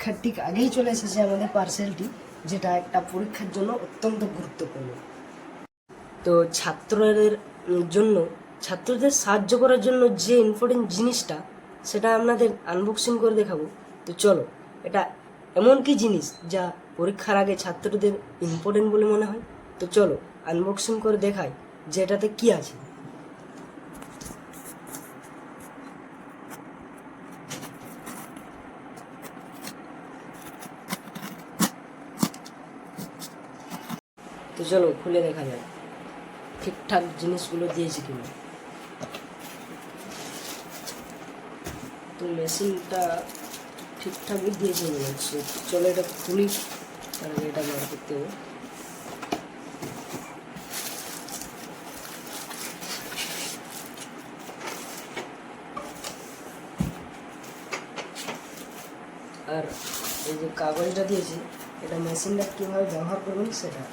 পরীক্ষার ঠিক আগেই চলে এসেছে আমাদের পার্সেলটি, যেটা একটা পরীক্ষার জন্য অত্যন্ত গুরুত্বপূর্ণ। তো ছাত্রদের সাহায্য করার জন্য যে ইম্পর্টেন্ট জিনিসটা, সেটা আপনাদের আনবক্সিং করে দেখাবো। তো চলো, এটা এমন কি জিনিস যা পরীক্ষার আগে ছাত্রদের ইম্পর্টেন্ট বলে মনে হয়। তো চলো আনবক্সিং করে দেখাই যে এটাতে কি আছে। তো চলো খুলে দেখা যায় ঠিকঠাক জিনিসগুলো দিয়েছে কিনা। তো মেশিনটা ঠিকঠাকই দিয়েছে মনে হচ্ছে। চলো এটা খুলি, তার আগে এটা বার করতে হবে। আর এই যে কাগজটা দিয়েছি, এটা মেশিনটা কীভাবে ব্যবহার করবেন সেটা।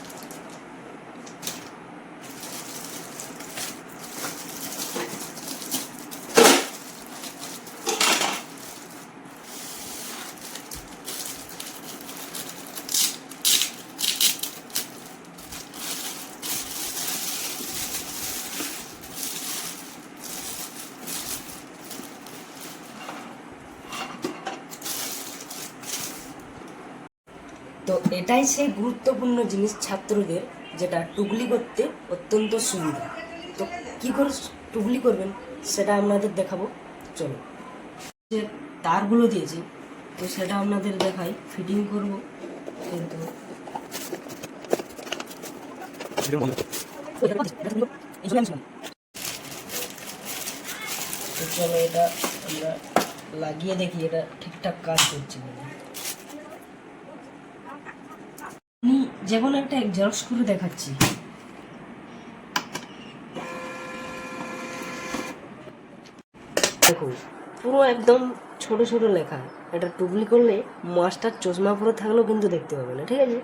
তো এটাই সেই গুরুত্বপূর্ণ জিনিস ছাত্রদের, যেটা টুকলি করতে অত্যন্ত সুবিধা। তো কী করে টুকলি করবেন সেটা আপনাদের দেখাবো। চলো, যে তারগুলো দিয়েছি, তো সেটা আপনাদের দেখাই। ফিটিং করব কিন্তু তো চলো এটা আমরা লাগিয়ে দেখি এটা ঠিকঠাক কাজ করছে কিনা। আমি যেমন একটা জেরক্স করে দেখাচ্ছি। দেখুন, পুরো একদম ছোট ছোট লেখা। এটা টুকলি করলে মাস্টার চশমা পরে থাকলেও কিন্তু দেখতে পাবে না, ঠিক আছে।